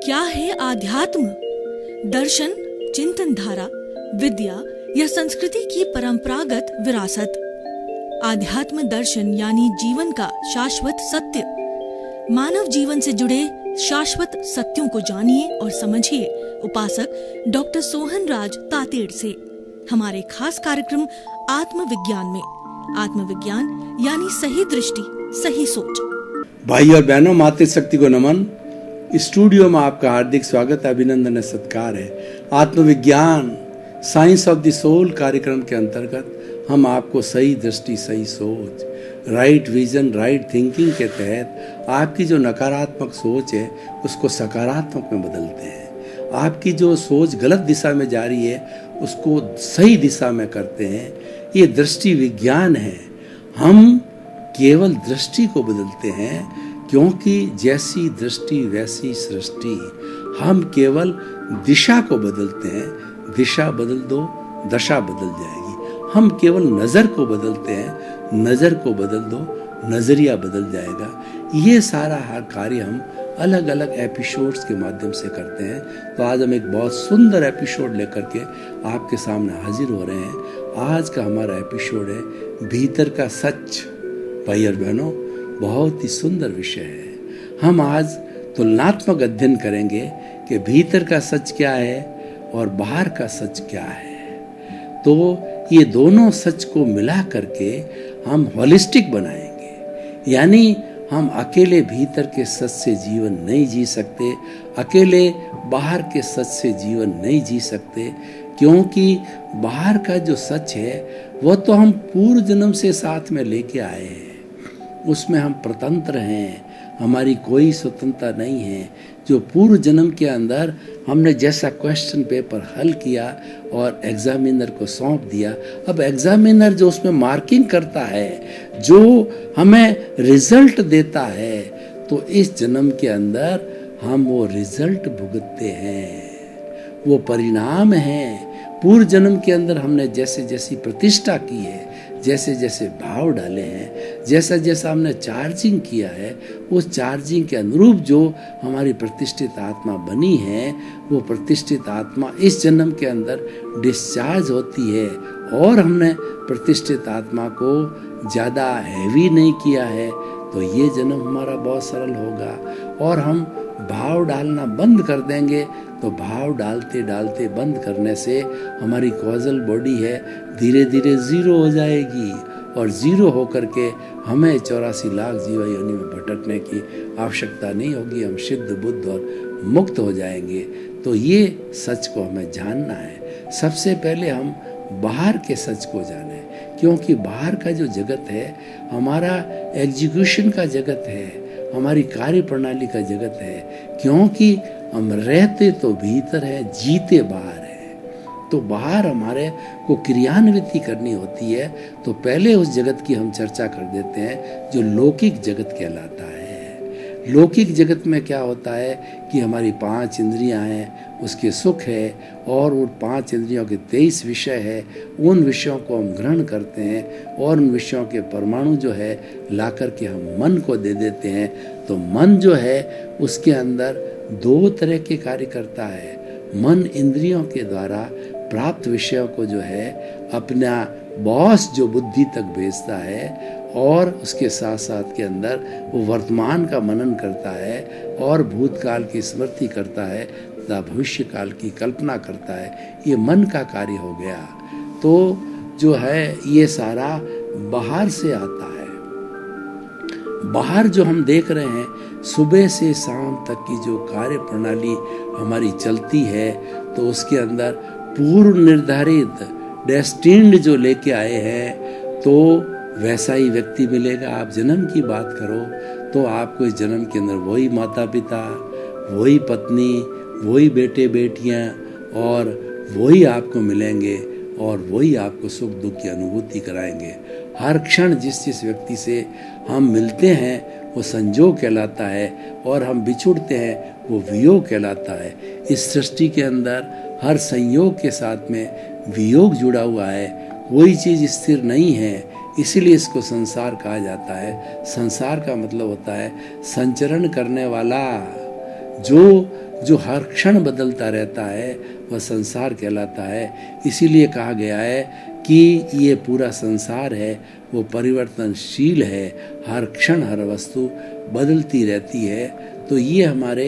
क्या है आध्यात्म? दर्शन, चिंतन धारा, विद्या या संस्कृति की परंपरागत विरासत। आध्यात्म दर्शन यानी जीवन का शाश्वत सत्य। मानव जीवन से जुड़े शाश्वत सत्यों को जानिए और समझिए उपासक डॉक्टर सोहन राज तातेड़ से हमारे खास कार्यक्रम आत्मविज्ञान में। आत्मविज्ञान यानी सही दृष्टि, सही सोच। भाई और बहनों, मातृशक्ति को नमन। स्टूडियो में आपका हार्दिक स्वागत, अभिनंदन, सत्कार है। आत्मविज्ञान साइंस ऑफ द सोल कार्यक्रम के अंतर्गत हम आपको सही दृष्टि, सही सोच, राइट विजन, राइट थिंकिंग के तहत आपकी जो नकारात्मक सोच है उसको सकारात्मक में बदलते हैं। आपकी जो सोच गलत दिशा में जा रही है उसको सही दिशा में करते हैं। ये दृष्टि विज्ञान है। हम केवल दृष्टि को बदलते हैं, क्योंकि जैसी दृष्टि वैसी सृष्टि। हम केवल दिशा को बदलते हैं। दिशा बदल दो, दशा बदल जाएगी। हम केवल नज़र को बदलते हैं। नज़र को बदल दो, नज़रिया बदल जाएगा। ये सारा हर कार्य हम अलग अलग एपिसोड्स के माध्यम से करते हैं। तो आज हम एक बहुत सुंदर एपिसोड लेकर के आपके सामने हाजिर हो रहे हैं। आज का हमारा एपिसोड है भीतर का सच। भाई और बहनों, बहुत ही सुंदर विषय है। हम आज तुलनात्मक अध्ययन करेंगे कि भीतर का सच क्या है और बाहर का सच क्या है। तो ये दोनों सच को मिला करके हम होलिस्टिक बनाएंगे। यानी हम अकेले भीतर के सच से जीवन नहीं जी सकते, अकेले बाहर के सच से जीवन नहीं जी सकते, क्योंकि बाहर का जो सच है वो तो हम पूर्व जन्म से साथ में लेके आए हैं। उसमें हम स्वतंत्र हैं, हमारी कोई स्वतंत्रता नहीं है। जो पूर्व जन्म के अंदर हमने जैसा क्वेश्चन पेपर हल किया और एग्जामिनर को सौंप दिया, अब एग्जामिनर जो उसमें मार्किंग करता है, जो हमें रिजल्ट देता है, तो इस जन्म के अंदर हम वो रिजल्ट भुगतते हैं। वो परिणाम है। पूर्व जन्म के अंदर हमने जैसे जैसी प्रतिष्ठा की है, जैसे जैसे भाव डाले हैं, जैसा जैसा हमने चार्जिंग किया है, उस चार्जिंग के अनुरूप जो हमारी प्रतिष्ठित आत्मा बनी है, वो प्रतिष्ठित आत्मा इस जन्म के अंदर डिस्चार्ज होती है। और हमने प्रतिष्ठित आत्मा को ज़्यादा हैवी नहीं किया है, तो ये जन्म हमारा बहुत सरल होगा। और हम भाव डालना बंद कर देंगे, तो भाव डालते डालते बंद करने से हमारी कॉजल बॉडी है धीरे धीरे जीरो हो जाएगी। और जीरो होकर के हमें 84 लाख जीवा योनि में भटकने की आवश्यकता नहीं होगी। हम सिद्ध, बुद्ध और मुक्त हो जाएंगे। तो ये सच को हमें जानना है। सबसे पहले हम बाहर के सच को जाने, क्योंकि बाहर का जो जगत है हमारा एग्जीक्यूशन का जगत है, हमारी कार्य प्रणाली का जगत है। क्योंकि हम रहते तो भीतर है, जीते बाहर है। तो बाहर हमारे को क्रियान्विति करनी होती है। तो पहले उस जगत की हम चर्चा कर देते हैं जो लौकिक जगत कहलाता है। लौकिक जगत में क्या होता है कि हमारी 5 इंद्रियां हैं, उसके सुख है, और उन 5 इंद्रियों के 23 विषय है। उन विषयों को हम ग्रहण करते हैं और उन विषयों के परमाणु जो है ला करके हम मन को दे देते हैं। तो मन जो है उसके अंदर 2 तरह के कार्य करता है। मन इंद्रियों के द्वारा प्राप्त विषयों को जो है अपना बॉस जो बुद्धि तक भेजता है, और उसके साथ साथ के अंदर वो वर्तमान का मनन करता है और भूतकाल की स्मृति करता है तथा भविष्य काल की कल्पना करता है। ये मन का कार्य हो गया। तो जो है ये सारा बाहर से आता है। बाहर जो हम देख रहे हैं, सुबह से शाम तक की जो कार्य प्रणाली हमारी चलती है, तो उसके अंदर पूर्व निर्धारित डेस्टिन्ड जो लेके आए हैं, तो वैसा ही व्यक्ति मिलेगा। आप जन्म की बात करो तो आपको इस जन्म के अंदर वही माता पिता, वही पत्नी, वही बेटे बेटियां, और वही आपको मिलेंगे और वही आपको सुख दुख की अनुभूति कराएंगे। हर क्षण जिस जिस व्यक्ति से हम मिलते हैं वो संजोग कहलाता है, और हम बिछुड़ते हैं वो वियोग कहलाता है। इस सृष्टि के अंदर हर संयोग के साथ में वियोग जुड़ा हुआ है। कोई चीज़ स्थिर नहीं है, इसीलिए इसको संसार कहा जाता है। संसार का मतलब होता है संचरण करने वाला। जो हर क्षण बदलता रहता है वह संसार कहलाता है। इसीलिए कहा गया है कि ये पूरा संसार है वो परिवर्तनशील है, हर क्षण हर वस्तु बदलती रहती है। तो ये हमारे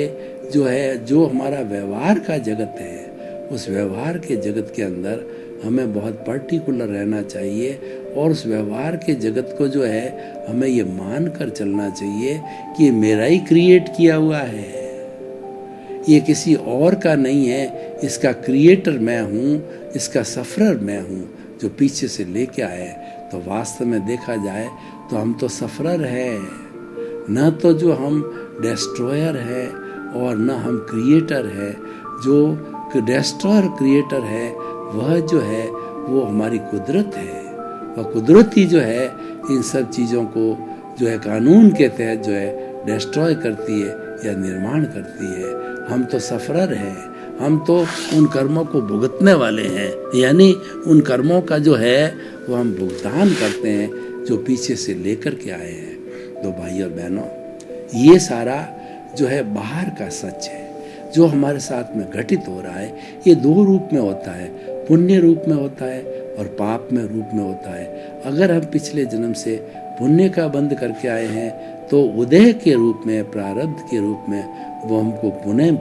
जो हमारा व्यवहार का जगत है, उस व्यवहार के जगत के अंदर हमें बहुत पर्टिकुलर रहना चाहिए और उस व्यवहार के जगत को जो है हमें ये मान कर चलना चाहिए कि ये मेरा ही क्रिएट किया हुआ है, ये किसी और का नहीं है, इसका क्रिएटर मैं हूँ, इसका सफरर मैं हूँ जो पीछे से लेके आए। तो वास्तव में देखा जाए तो हम तो सफरर है, न तो जो हम डिस्ट्रॉयर है और न हम क्रिएटर है। जो डिस्ट्रॉयर क्रिएटर है वह जो है वो हमारी कुदरत है। वह कुदरत ही जो है इन सब चीज़ों को जो है कानून के तहत जो है डिस्ट्रॉय करती है या निर्माण करती है। हम तो सफरर हैं, हम तो उन कर्मों को भुगतने वाले हैं, यानी उन कर्मों का जो है वो हम भुगतान करते हैं जो पीछे से लेकर के आए हैं। तो भाई और बहनों, ये सारा जो है बाहर का सच है जो हमारे साथ में घटित हो रहा है। ये दो रूप में होता है, पुण्य रूप में होता है और पाप में रूप में होता है। अगर हम पिछले जन्म से पुण्य का बंद करके आए हैं तो उदय के रूप में, प्रारब्ध के रूप में वो हमको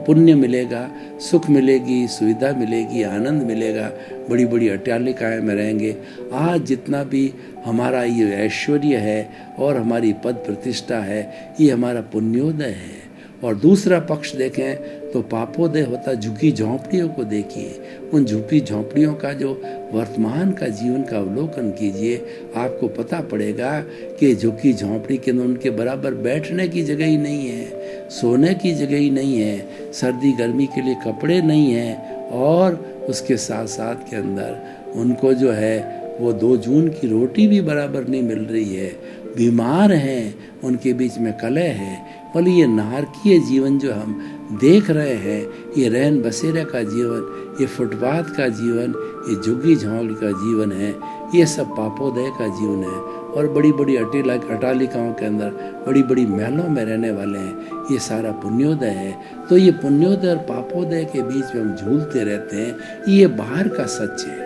पुण्य मिलेगा, सुख मिलेगी, सुविधा मिलेगी, आनंद मिलेगा, बड़ी बड़ी अट्टालिकाएं में रहेंगे। आज जितना भी हमारा ये ऐश्वर्य है और हमारी पद प्रतिष्ठा है, ये हमारा पुण्योदय है। और दूसरा पक्ष देखें तो पापोदय होता, झुकी झोंपड़ियों को देखिए, उन झुकी झोंपड़ियों का जो वर्तमान का जीवन का अवलोकन कीजिए, आपको पता पड़ेगा कि झुकी झोंपड़ी के अंदर उनके बराबर बैठने की जगह ही नहीं है, सोने की जगह ही नहीं है, सर्दी गर्मी के लिए कपड़े नहीं हैं और उसके साथ साथ के अंदर उनको जो है वो 2 जून की रोटी भी बराबर नहीं मिल रही है, बीमार हैं, उनके बीच में कलह है। बोले ये नारकीय जीवन जो हम देख रहे हैं, ये रहन बसेरे का जीवन, ये फुटपाथ का जीवन, ये झुग्गी झोंपड़ी का जीवन है, ये सब पापोदय का जीवन है। और बड़ी बड़ी अट्टालिकाओं के अंदर बड़ी बड़ी महलों में रहने वाले हैं, ये सारा पुण्योदय है। तो ये पुण्योदय और पापोदय के बीच में हम झूलते रहते हैं, ये बाहर का सच है।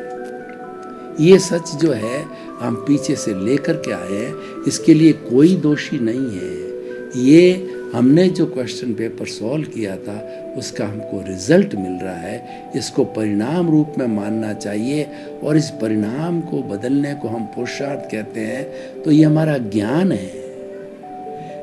ये सच जो है हम पीछे से लेकर के आए हैं, इसके लिए कोई दोषी नहीं है। ये हमने जो क्वेश्चन पेपर सॉल्व किया था उसका हमको रिजल्ट मिल रहा है, इसको परिणाम रूप में मानना चाहिए और इस परिणाम को बदलने को हम पुरुषार्थ कहते हैं। तो ये हमारा ज्ञान है,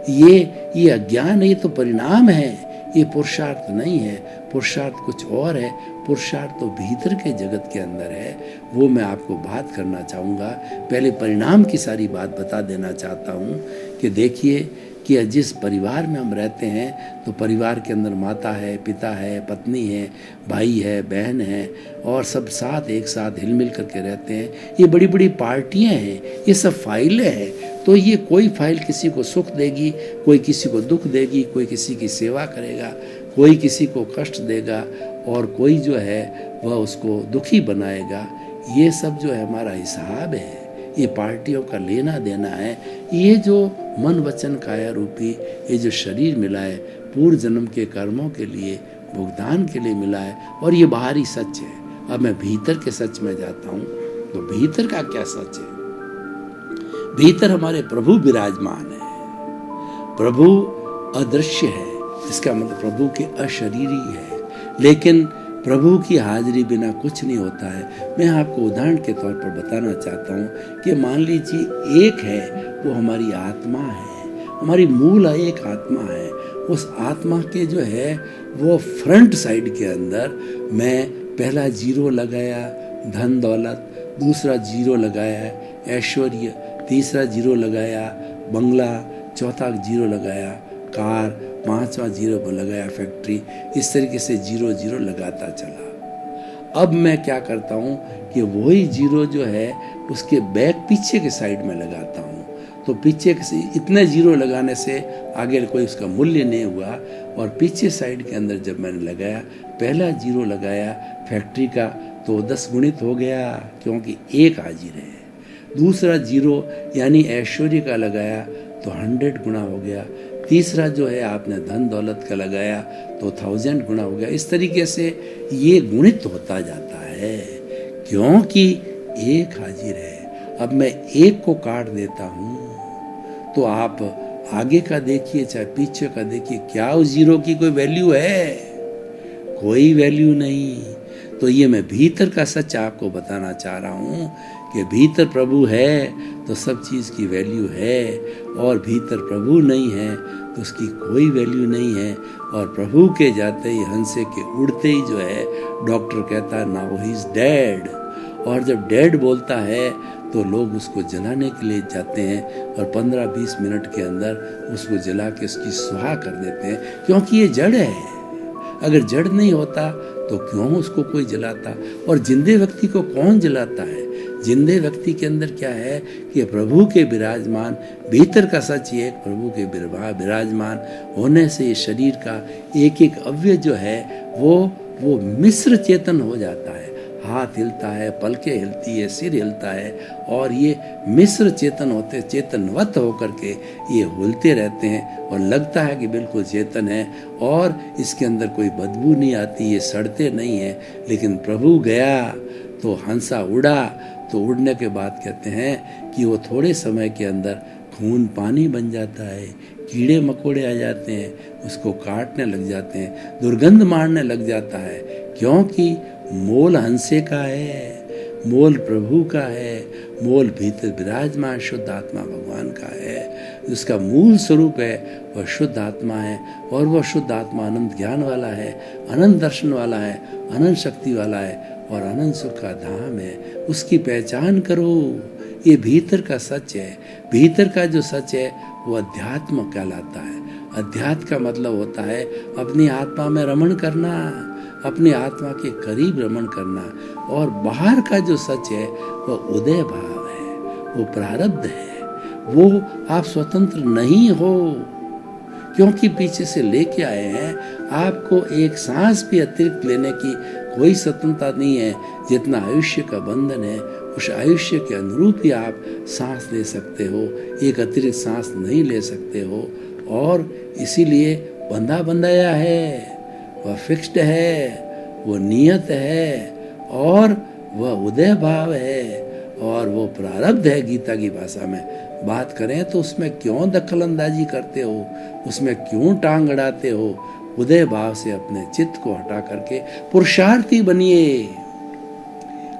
ये अज्ञान है, ये तो परिणाम है, ये पुरुषार्थ नहीं है। पुरुषार्थ कुछ और है, पुरुषार्थ तो भीतर के जगत के अंदर है, वो मैं आपको बात करना चाहूँगा। पहले परिणाम की सारी बात बता देना चाहता हूँ कि देखिए कि जिस परिवार में हम रहते हैं तो परिवार के अंदर माता है, पिता है, पत्नी है, भाई है, बहन है और सब साथ एक साथ हिल मिल करके रहते हैं। ये बड़ी बड़ी पार्टियां हैं, ये सब फाइलें हैं। तो ये कोई फाइल किसी को सुख देगी, कोई किसी को दुख देगी, कोई किसी की सेवा करेगा, कोई किसी को कष्ट देगा और कोई जो है वह उसको दुखी बनाएगा। ये सब जो है हमारा हिसाब है, ये पार्टियों का लेना देना है। ये जो मन वचन काया रूपी ये जो शरीर मिला है पूर्व जन्म के कर्मों के लिए भुगतान के लिए मिला है और ये बाहरी सच है। अब मैं भीतर के सच में जाता हूँ तो भीतर का क्या सच है? भीतर हमारे प्रभु विराजमान है। प्रभु अदृश्य है, इसका मतलब प्रभु के अशरीरी है, लेकिन प्रभु की हाजिरी बिना कुछ नहीं होता है। मैं आपको उदाहरण के तौर पर बताना चाहता हूँ कि मान लीजिए एक है वो हमारी आत्मा है, हमारी मूल एक आत्मा है। उस आत्मा के जो है वो फ्रंट साइड के अंदर मैं पहला 0 लगाया धन दौलत, दूसरा 0 लगाया ऐश्वर्य, तीसरा 0 लगाया बंगला, चौथा 0 लगाया कार, 5वां 0 लगाया फैक्ट्री। इस तरीके से 0 लगाता चला। अब मैं क्या करता हूँ कि वही 0 जो है उसके बैक पीछे के साइड में लगाता हूँ। तो पीछे से इतने 0 लगाने से आगे कोई उसका मूल्य नहीं हुआ और पीछे साइड के अंदर जब मैंने लगाया, पहला 0 लगाया फैक्ट्री का तो 10 गुणित हो गया क्योंकि एक हाजिर है। दूसरा 0 यानी ऐश्वर्य का लगाया तो 100 गुना हो गया। तीसरा जो है आपने धन दौलत का लगाया तो 1000 गुना हो गया। इस तरीके से ये गुणित होता जाता है, क्योंकि एक हाजिर है। अब मैं एक को काट देता हूँ तो आप आगे का देखिए चाहे पीछे का देखिए, क्या उस जीरो की कोई वैल्यू है? कोई वैल्यू नहीं। तो ये मैं भीतर का सच आपको बताना चाह रहा हूँ कि भीतर प्रभु है तो सब चीज़ की वैल्यू है, और भीतर प्रभु नहीं है तो उसकी कोई वैल्यू नहीं है। और प्रभु के जाते ही, हंसे के उड़ते ही जो है डॉक्टर कहता है नाउ ही इज डेड। और जब डेड बोलता है तो लोग उसको जलाने के लिए जाते हैं और 15-20 मिनट के अंदर उसको जला के उसकी सुहा कर देते हैं, क्योंकि ये जड़ है। अगर जड़ नहीं होता तो क्यों उसको कोई जलाता? और जिंदे व्यक्ति को कौन जलाता है? जिंदे व्यक्ति के अंदर क्या है कि प्रभु के विराजमान, भीतर का सच ये प्रभु के विराजमान होने से ये शरीर का एक एक अवयव जो है वो मिश्र चेतन हो जाता है। हाथ हिलता है, पलकें हिलती है, सिर हिलता है, और ये मिश्र चेतन होते, चेतनवत होकर के ये हिलते रहते हैं और लगता है कि बिल्कुल चेतन है, और इसके अंदर कोई बदबू नहीं आती, ये सड़ते नहीं है। लेकिन प्रभु गया तो हंसा उड़ा, तो उड़ने के बाद कहते हैं कि वो थोड़े समय के अंदर खून पानी बन जाता है, कीड़े मकोड़े आ जाते हैं, उसको काटने लग जाते हैं, दुर्गंध मारने लग जाता है, क्योंकि मोल हंसे का है, मोल प्रभु का है, मोल भीतर विराजमान शुद्ध आत्मा भगवान का है। जिसका मूल स्वरूप है वह शुद्ध आत्मा है, और वह शुद्ध आत्मा अनंत ज्ञान वाला है, अनंत दर्शन वाला है, अनंत शक्ति वाला है, और अनंत सुख का धाम है। उसकी पहचान करो, ये भीतर का सच है। भीतर का जो सच है वो अध्यात्म कहलाता है। अध्यात्म का मतलब होता है अपनी आत्मा में रमण करना, अपनी आत्मा के करीब रमण करना। और बाहर का जो सच है वह उदय भाव है, वो प्रारब्ध है, वो आप स्वतंत्र नहीं हो, क्योंकि पीछे से लेके आए हैं। आपको एक सांस भी अतिरिक्त लेने की कोई स्वतंत्रता नहीं है। जितना आयुष्य का बंधन है उस आयुष्य के अनुरूप ही आप सांस ले सकते हो, एक अतिरिक्त सांस नहीं ले सकते हो। और इसीलिए बंधा बंधाया है, वह फिक्स्ड है, वो नियत है, और वह उदय भाव है, और वो प्रारब्ध है। गीता की भाषा में बात करें तो उसमें क्यों दखल अंदाजी करते हो, उसमें क्यों टांग अड़ाते हो? उदय भाव से अपने चित्त को हटा करके पुरुषार्थी बनिए।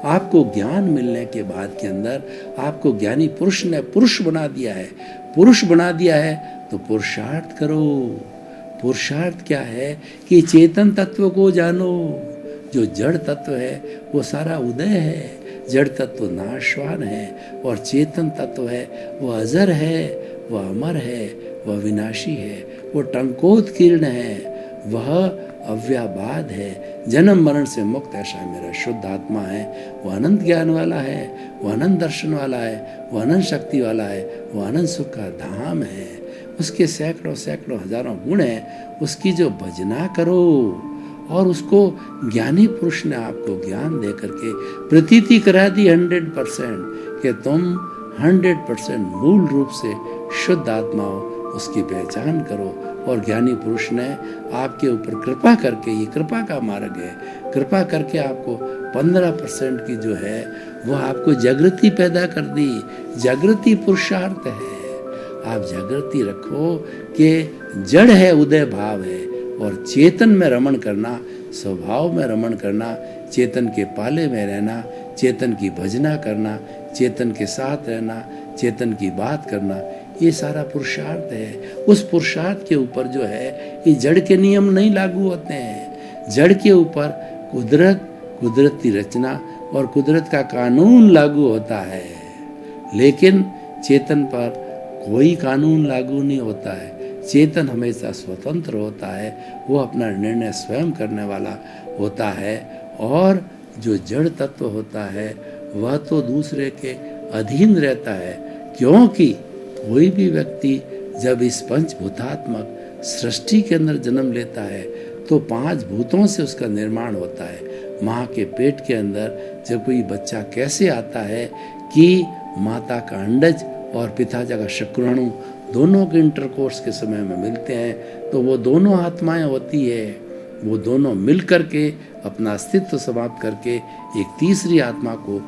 आपको ज्ञान मिलने के बाद के अंदर आपको ज्ञानी पुरुष ने पुरुष बना दिया है। पुरुष बना दिया है तो पुरुषार्थ करो। पुरुषार्थ क्या है कि चेतन तत्व को जानो। जो जड़ तत्व है वो सारा उदय है, जड़ तत्व नाशवान है, और चेतन तत्व है वो अजर है, वह अमर है, वह विनाशी है, वो टंकोत्कीर्ण है, वह अव्याबाद है, जन्म मरण से मुक्त। ऐसा मेरा शुद्ध आत्मा है, वो अनंत ज्ञान वाला है, वो अनंत दर्शन वाला है, वो अनंत शक्ति वाला है, वो अनंत सुख का धाम है। उसके सैकड़ों सैकड़ों हजारों गुण हैं। उसकी जो भजना करो, और उसको ज्ञानी पुरुष ने आपको ज्ञान दे करके प्रतीति करा दी 100% कि तुम 100% मूल रूप से शुद्ध आत्मा हो। उसकी पहचान करो, और ज्ञानी पुरुष ने आपके ऊपर कृपा करके, ये कृपा का मार्ग है, कृपा करके आपको 15% की जो है वह आपको जागृति पैदा कर दी। जागृति पुरुषार्थ है। आप जागृति रखो कि जड़ है, उदय भाव है, और चेतन में रमण करना, स्वभाव में रमण करना, चेतन के पाले में रहना, चेतन की भजना करना, चेतन के साथ रहना, चेतन की बात करना, ये सारा पुरुषार्थ है। उस पुरुषार्थ के ऊपर जो है ये जड़ के नियम नहीं लागू होते हैं। जड़ के ऊपर कुदरत, कुदरत की रचना और कुदरत का कानून लागू होता है, लेकिन चेतन पर कोई कानून लागू नहीं होता है। चेतन हमेशा स्वतंत्र होता है, वो अपना निर्णय स्वयं करने वाला होता है। और जो जड़ तत्व होता है वह तो दूसरे के अधीन रहता है, क्योंकि कोई भी व्यक्ति जब इस पंचभूतात्मक सृष्टि के अंदर जन्म लेता है तो 5 भूतों से उसका निर्माण होता है। माँ के पेट के अंदर जब कोई बच्चा कैसे आता है कि माता का अंडज और पिता का शुक्राणु दोनों के इंटरकोर्स के समय में मिलते हैं तो वो दोनों आत्माएं होती है, वो दोनों मिल करके अपना अस्तित्व समाप्त करके एक तीसरी आत्मा को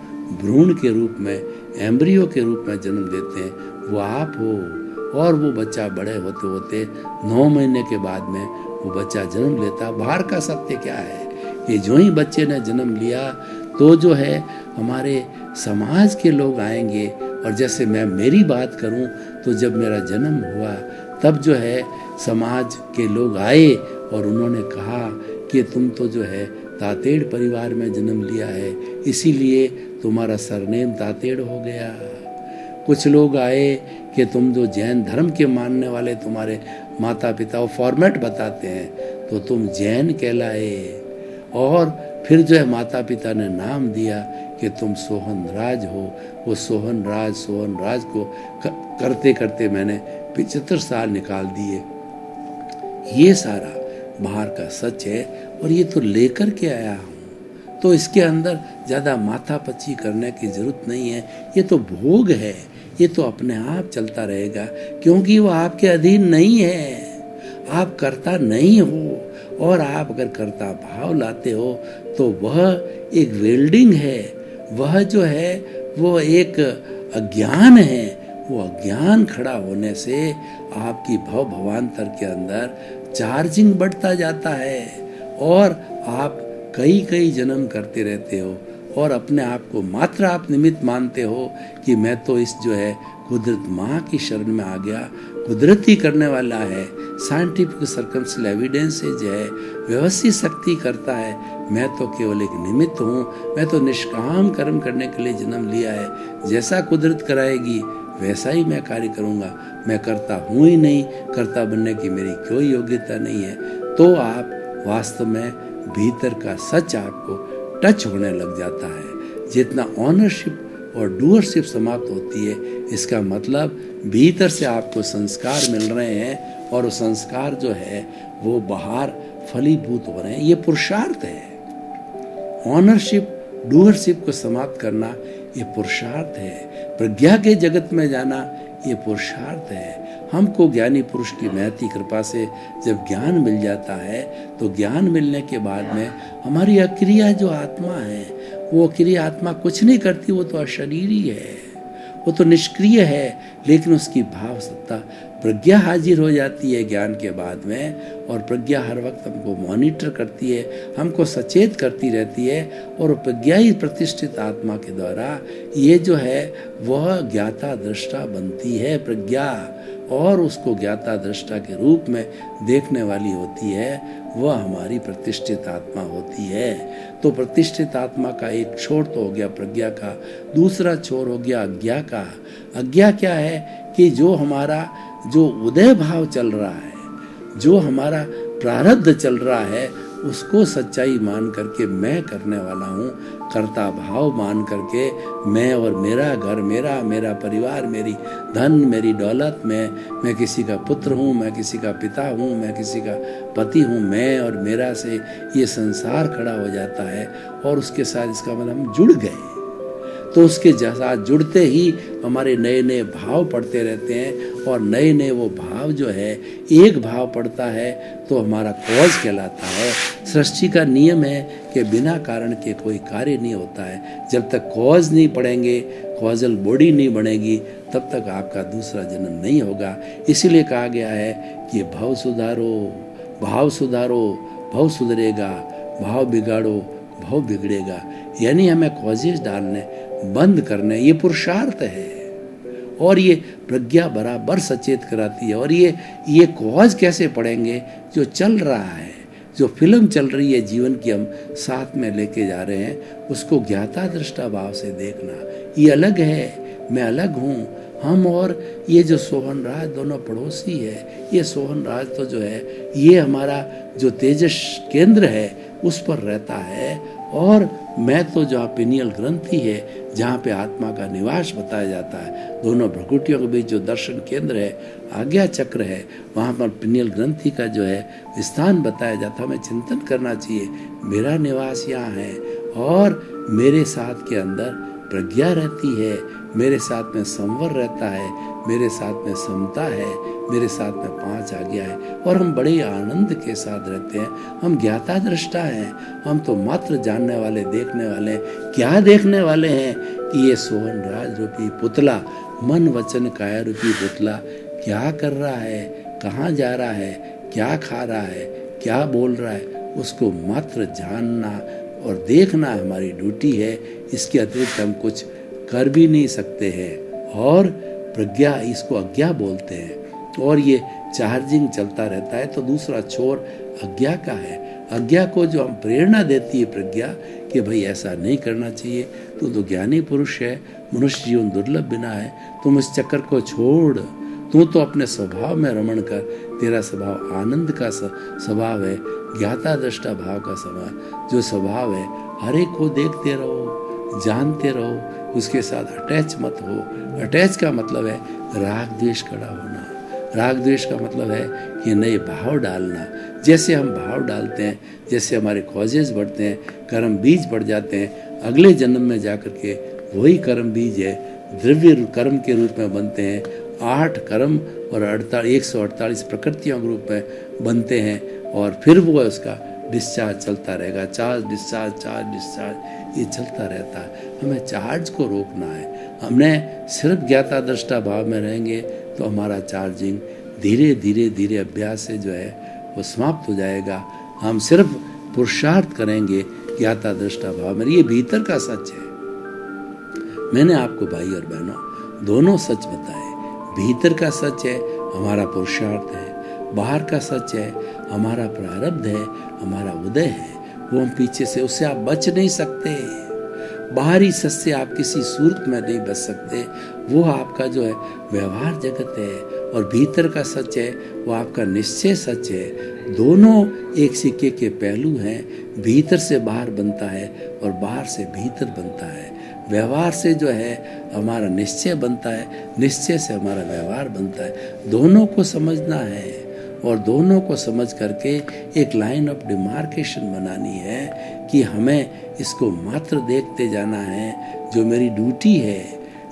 भ्रूण के रूप में, एम्ब्रियो के रूप में जन्म देते हैं। वो आप हो और वो बच्चा बड़े होते होते 9 महीने के बाद में वो बच्चा जन्म लेता। बाहर का सत्य क्या है कि जो ही बच्चे ने जन्म लिया तो जो है हमारे समाज के लोग आएंगे, और जैसे मैं मेरी बात करूं तो जब मेरा जन्म हुआ तब जो है समाज के लोग आए और उन्होंने कहा कि तुम तो जो है तातेड़ परिवार में जन्म लिया है, इसीलिए तुम्हारा सरनेम तातेड़ हो गया। कुछ लोग आए कि तुम जो जैन धर्म के मानने वाले तुम्हारे माता पिता वो फॉर्मेट बताते हैं तो तुम जैन कहलाए। और फिर जो है माता पिता ने नाम दिया कि तुम सोहन राज हो। वो सोहन राज को करते करते मैंने 75 साल निकाल दिए। ये सारा बाहर का सच है और ये तो लेकर के आया हूँ, तो इसके अंदर ज़्यादा माथापच्ची करने की ज़रूरत नहीं है। ये तो भोग है, ये तो अपने आप चलता रहेगा, क्योंकि वो आपके अधीन नहीं है। आप करता नहीं हो, और आप अगर कर्ता भाव लाते हो तो वह एक वेल्डिंग है, वह जो है वो एक अज्ञान है। वो अज्ञान खड़ा होने से आपकी भवांतर के अंदर चार्जिंग बढ़ता जाता है और आप कई कई जन्म करते रहते हो और अपने आप को मात्र आप निमित्त मानते हो कि मैं तो इस जो है कुदरत माँ की शरण में आ गया। कुदरती करने वाला है, साइंटिफिक सर्कमस्टेंशियल एविडेंस जो है व्यवस्थित शक्ति करता है, मैं तो केवल एक निमित्त हूँ। मैं तो निष्काम कर्म करने के लिए जन्म लिया है, जैसा कुदरत कराएगी वैसा ही मैं कार्य करूँगा। मैं करता हूँ ही नहीं, करता बनने की मेरी कोई योग्यता नहीं है। तो आप वास्तव में भीतर का सच आपको टच होने लग जाता है। जितना ऑनरशिप और डूअरशिप समाप्त होती है, इसका मतलब भीतर से आपको संस्कार मिल रहे हैं और वो संस्कार जो है वो बाहर फलीभूत हो रहे हैं। ये पुरुषार्थ है। ऑनरशिप डूअरशिप को समाप्त करना ये पुरुषार्थ है। प्रज्ञा के जगत में जाना ये पुरुषार्थ है। हमको ज्ञानी पुरुष की महती कृपा से जब ज्ञान मिल जाता है तो ज्ञान मिलने के बाद में हमारी अक्रिया जो आत्मा है, वो अक्रिय आत्मा कुछ नहीं करती, वो तो अशरीरी है, वो तो निष्क्रिय है, लेकिन उसकी भाव सत्ता प्रज्ञा हाजिर हो जाती है ज्ञान के बाद में। और प्रज्ञा हर वक्त हमको मॉनिटर करती है, हमको सचेत करती रहती है। और प्रज्ञा ही प्रतिष्ठित आत्मा के द्वारा ये जो है वह ज्ञाता दृष्टा बनती है प्रज्ञा, और उसको ज्ञाता दृष्टा के रूप में देखने वाली होती है, वह हमारी प्रतिष्ठित आत्मा होती है। तो प्रतिष्ठित आत्मा का एक छोर तो हो गया प्रज्ञा का, दूसरा छोर हो गया अज्ञा का। अज्ञा क्या है कि जो हमारा जो उदय भाव चल रहा है, जो हमारा प्रारब्ध चल रहा है, उसको सच्चाई मान करके मैं करने वाला हूँ, कर्ता भाव मान करके मैं और मेरा घर, मेरा परिवार, मेरी धन, मेरी दौलत, मैं किसी का पुत्र हूँ, मैं किसी का पिता हूँ, मैं किसी का पति हूँ, मैं और मेरा से ये संसार खड़ा हो जाता है। और उसके साथ इसका मतलब हम जुड़ गए, तो उसके साथ जुड़ते ही हमारे नए नए भाव पड़ते रहते हैं। और नए नए वो भाव जो है, एक भाव पड़ता है तो हमारा कॉज कहलाता है। सृष्टि का नियम है कि बिना कारण के कोई कार्य नहीं होता है। जब तक कॉज नहीं पड़ेंगे, कॉजल बॉडी नहीं बनेगी, तब तक आपका दूसरा जन्म नहीं होगा। इसीलिए कहा गया है कि भाव सुधारो, भाव सुधारो, भाव सुधरेगा, भाव बिगाड़ो, भाव बिगड़ेगा। यानी हमें कॉजेज डालने, बंद करने, ये पुरुषार्थ है। और ये प्रज्ञा बराबर सचेत कराती है। और ये कॉज कैसे पड़ेंगे? जो चल रहा है, जो फिल्म चल रही है जीवन की, हम साथ में लेके जा रहे हैं, उसको ज्ञाता दृष्टा भाव से देखना। ये अलग है, मैं अलग हूँ। हम और ये जो सोहन राज दोनों पड़ोसी है। ये सोहन राज तो जो है ये हमारा जो तेजस केंद्र है उस पर रहता है, और मैं तो जो पिनियल ग्रंथि है जहाँ पे आत्मा का निवास बताया जाता है, दोनों भ्रकुटियों के बीच जो दर्शन केंद्र है, आज्ञा चक्र है, वहाँ पर पिनियल ग्रंथि का जो है स्थान बताया जाता है। हमें चिंतन करना चाहिए, मेरा निवास यहाँ है और मेरे साथ के अंदर प्रज्ञा रहती है, मेरे साथ में संवर रहता है, मेरे साथ में समता है, मेरे साथ में 5 आज्ञा है, और हम बड़े आनंद के साथ रहते हैं। हम ज्ञाता दृष्टा हैं, हम तो मात्र जानने वाले, देखने वाले। क्या देखने वाले हैं कि ये सोहन राज रूपी पुतला, मन वचन काया रूपी पुतला क्या कर रहा है, कहाँ जा रहा है, क्या खा रहा है, क्या बोल रहा है, उसको मात्र जानना और देखना हमारी ड्यूटी है। इसके अतिरिक्त हम कुछ कर भी नहीं सकते हैं। और प्रज्ञा, इसको अज्ञा बोलते हैं, और ये चार्जिंग चलता रहता है। तो दूसरा छोर अज्ञा का है। अज्ञा को जो हम प्रेरणा देती है प्रज्ञा कि भाई ऐसा नहीं करना चाहिए, तू तो ज्ञानी पुरुष है, मनुष्य जीवन दुर्लभ बिना है, तुम इस चक्कर को छोड़, तू तो अपने स्वभाव में रमण कर, तेरा स्वभाव आनंद का स्वभाव है, ज्ञाता दृष्टा भाव का स्वभाव जो स्वभाव है। हर एक को देखते रहो, जानते रहो, उसके साथ अटैच मत हो। अटैच का मतलब है राग द्वेष खड़ा होना। राग द्वेष का मतलब है कि नए भाव डालना। जैसे हम भाव डालते हैं, जैसे हमारे कॉजेज बढ़ते हैं, कर्म बीज बढ़ जाते हैं, अगले जन्म में जाकर के वही कर्म बीज है द्रव्य कर्म के रूप में बनते हैं। 8 कर्म और 148 प्रकृतियों के रूप में बनते हैं, और फिर वो उसका डिस्चार्ज चलता रहेगा। चार्ज डिस्चार्ज, चार्ज डिस्चार्ज, ये चलता रहता है। हमें चार्ज को रोकना है। हमने सिर्फ ज्ञाता दृष्टा भाव में रहेंगे तो हमारा चार्जिंग धीरे धीरे धीरे अभ्यास से जो है वो समाप्त हो जाएगा। हम सिर्फ पुरुषार्थ करेंगे ज्ञाता दृष्टा भाव में। ये भीतर का सच है। मैंने आपको भाई और बहनों दोनों सच बताए। भीतर का सच है हमारा पुरुषार्थ है, बाहर का सच है हमारा प्रारब्ध है, हमारा उदय है। वो हम पीछे से, उससे आप बच नहीं सकते। बाहरी सच से आप किसी सूरत में नहीं बच सकते। वो आपका जो है व्यवहार जगत है, और भीतर का सच है वो आपका निश्चय सच है। दोनों एक सिक्के के पहलू हैं। भीतर से बाहर बनता है और बाहर से भीतर बनता है। व्यवहार से जो है हमारा निश्चय बनता है, निश्चय से हमारा व्यवहार बनता है। दोनों को समझना है, और दोनों को समझ करके एक लाइन ऑफ डिमार्केशन बनानी है कि हमें इसको मात्र देखते जाना है। जो मेरी ड्यूटी है,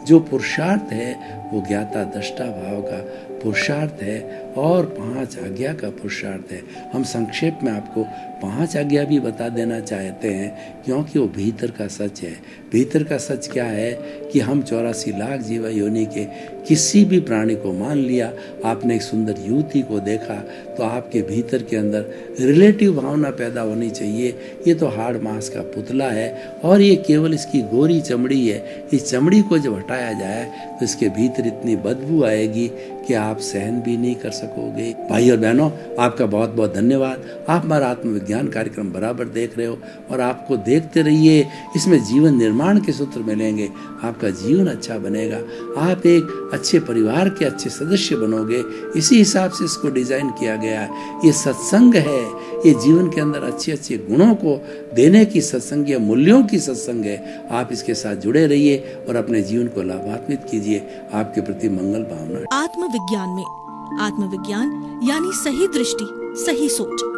जो पुरुषार्थ है, वो ज्ञाता दृष्टा भाव का पुरुषार्थ है, और 5 आज्ञा का पुरुषार्थ है। हम संक्षेप में आपको 5 आज्ञा भी बता देना चाहते हैं, क्योंकि वो भीतर का सच है। भीतर का सच क्या है कि हम 84 लाख जीवा योनि के किसी भी प्राणी को मान लिया। आपने एक सुंदर युवती को देखा तो आपके भीतर के अंदर रिलेटिव भावना पैदा होनी चाहिए। ये तो हाड़ मांस का पुतला है, और ये केवल इसकी गोरी चमड़ी है। इस चमड़ी को जब हटाया जाए तो इसके भीतर इतनी बदबू आएगी कि आप सहन भी नहीं कर सकोगे। भाई और बहनों, आपका बहुत बहुत धन्यवाद। आप हमारा आत्मविज्ञान कार्यक्रम बराबर देख रहे हो, और आपको देखते रहिए। इसमें जीवन निर्माण के सूत्र मिलेंगे, आपका जीवन अच्छा बनेगा, आप एक अच्छे परिवार के अच्छे सदस्य बनोगे। इसी हिसाब से इसको डिजाइन किया गया है। ये सत्संग है, ये जीवन के अंदर अच्छे अच्छे गुणों को देने की सत्संग है, मूल्यों की सत्संग है। आप इसके साथ जुड़े रहिए और अपने जीवन को लाभान्वित कीजिए। आपके प्रति मंगल भावना। आत्मविज्ञान में आत्मविज्ञान यानी सही दृष्टि, सही सोच।